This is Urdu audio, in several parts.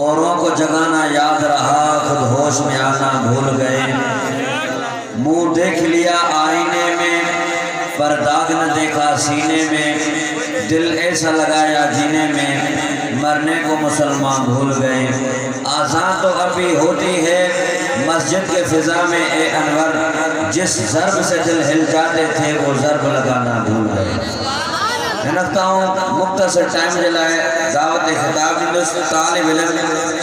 اوروں کو جگانا یاد رہا، خود ہوش میں آنا بھول گئے۔ منہ دیکھ لیا آئینے میں، پر داغ نہ دیکھا سینے میں۔ دل ایسا لگایا جینے میں، مرنے کو مسلمان بھول گئے۔ آزان تو ابھی ہوتی ہے مسجد کے فضا میں اے انور، جس ضرب سے دل ہل جاتے تھے وہ ضرب لگانا بھول گئے۔ میں رکھتا ہوں مختصر ٹائم جلائے دعوت خطاب دوست طالب علم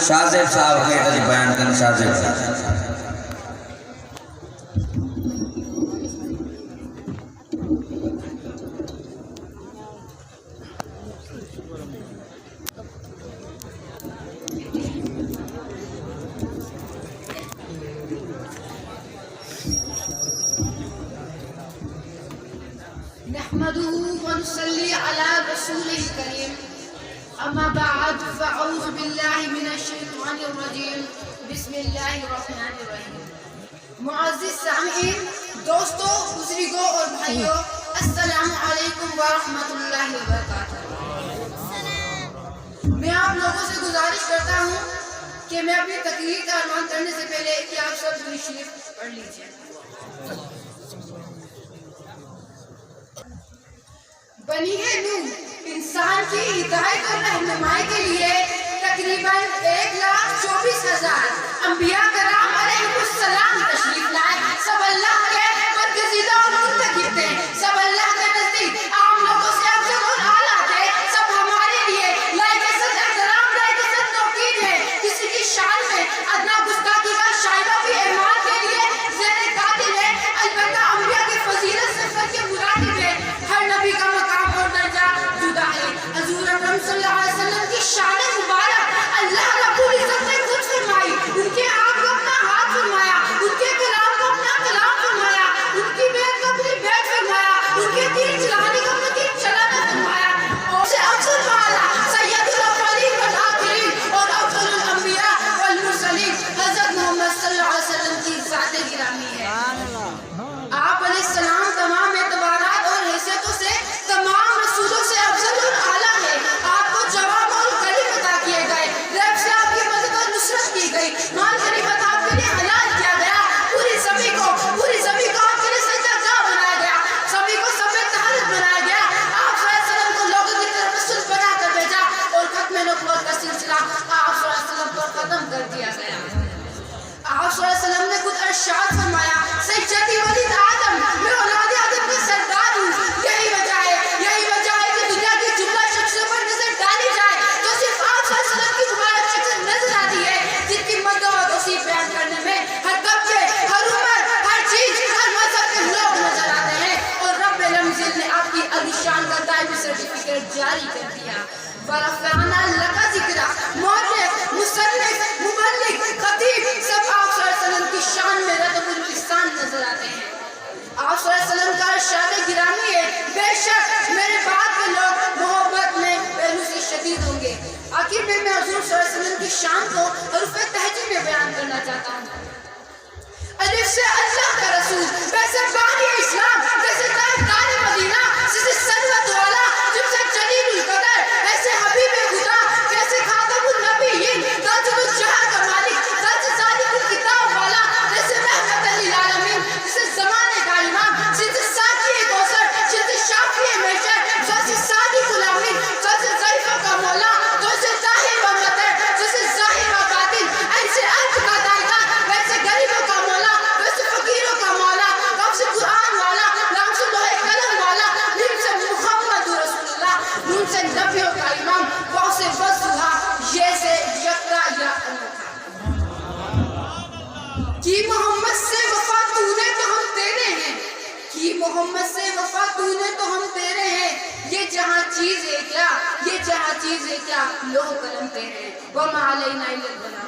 شازب صاحب کے تجھ بیان کرنے شازب صاحب۔ نحمده ونصلي على رسوله الكريم اما بعد فاعوذ بالله من الشيطان الرجيم بسم الله الرحمن الرحیم۔ معزز سامعین، دوستوں، بزرگوں اور بھائیوں، السلام علیکم ورحمۃ اللہ وبرکاتہ۔ میں آپ لوگوں سے گزارش کرتا ہوں کہ میں اپنی تقریر کا عنوان کرنے سے پہلے کہ آپ سب درود شریف پڑھ لیجیے۔ بنی نوح انسان کی ہدایت اور رہنمائی کے لیے تقریباً 1,24,000 انبیاء کرام علیہ السلام تشریف لائے۔ سب اللہ کے برگزیدہ اور منتخب تھے، سب اللہ کے نزدیک عام لوگوں سے افضل اور اعلیٰ تھے۔ سب ہمارے لیے لائق عزت احترام، لائق عزت توقیر ہے۔ کسی کی شان میں ادنا گستاخی کا شائبہ بھی اعمال کے لیے زیر قاتل ہے۔ البتہ انبیاء کی فضیلت سے فرق مراتب ہے، ہر نبی کا مقام اور درجہ جدا ہے۔ حضور اکرم صلی اللہ علیہ وسلم کی شان مبارک اللہ رب العزت نے خود فرمائی، ان کے آپ کو اپنا ہاتھ فرمایا، ان کے کلام کو اپنا کلام فرمایا، ان کی بیعت کو اپنی بیعت فرمایا، ان کے تیر چلانے کو اپنا تیر چلانا فرمایا۔ اور سے افضل والا سید الاولین والآخرین اور افضل الانبیاء والمرسلین حضرت محمد صلی اللہ علیہ وسلم کی ذات گرامی ہے۔ آپ علیہ السلام تمام اعتبارات اور حیثیتوں سے تمام رسولوں سے افضل اور اعلیٰ ہے۔ آپ کو جواب اور غریب عطا کیے گئے، رب سے آپ کی مدد اور نصرت کی گئی، مال غنیمت آپ کے لیے حلال کیا گیا، پوری زمین کو آپ کے لیے سجدہ گاہ بنایا گیا، سبھی کو سب طہارت بنایا گیا۔ آپ صلی اللہ علیہ وسلم کو لوگوں کی طرف رسول بنا کر بھیجا اور ختم نبوت کا سلسلہ آپ صلی اللہ علیہ وسلم پر ختم کر دیا گیا۔ آپ صلی اللہ علیہ وسلم نے خود ارشاد فرمایا، سیدی ولید آدم، میں اولاد آدم کا سردار ہوں۔ یہی وجہ ہے کہ دنیا کی جملہ شخصوں پر نظر ڈالی جائے تو صرف آپ صلی اللہ علیہ وسلم کی مبارک شخص نظر آتی ہے، جن کی مدد و توصیف بیان کرنے میں ہر طبقے، ہر عمر، ہر چیز، ہر مذہب کے لوگ نظر آتے ہیں، اور رب العالمین نے آپ کی علی شان کا دائمی سرٹیفکیٹ جاری کر دیا۔ ورفعنا لک ذکرک، مؤلف، مصنف، مبلغ، خطیب، سب آپ صلی اللہ علیہ وسلم کی شان میں رتب الاحسان نظر آتے ہیں۔ آپ صلی اللہ علیہ وسلم کا ارشاد گرامی ہے، بے شک میرے بعد کے لوگ محبت میں پہلو سے شدید ہوں گے۔ آخر میں حضور صلی اللہ علیہ وسلم کی شان کو حروف تہجی میں بیان کرنا چاہتا ہوں۔ الف سے اللہ کا رسول، ویسے بانی اسلام، ویسے طرفدار مدینہ، جسے سنوت والا، جن سے جلیل القدر، ایسے حبیب خدا، جیسے خاتم النبیین، تاج الجہر کا مالک، تاج ذالک الکتاب والا، جیسے رحمت للعالمین، جسے زمانے کا امام، جیسے ساقی کوثر، جیسے شافی محشر، جیسے صادق الامین، جیسے ضعیفہ کا مولا، جیسے ظاہر و مطر، جیسے ظاہر و باطن، ایسے عرض کا دائرہ، ویسے غریبوں کا مولا، ویسے فقیروں کا مولا، رب سے قرآن والا، رام سے لوح قلم والا، نیم سے محمد رسول اللہ، نون سے نبیوں کا امام، واو سے وضوحا، یہ سے یکتا یا انوکھا۔ کی محمد سے وفا تو نے تو ہم تیرے ہیں، کی محمد سے وفا تو نے تو ہم تیرے ہیں، یہ جہاں چیز ہے کیا، یہ جہاں چیز ہے کیا، لوح قلم تیرے ہیں، وما علینا الا البلاغ۔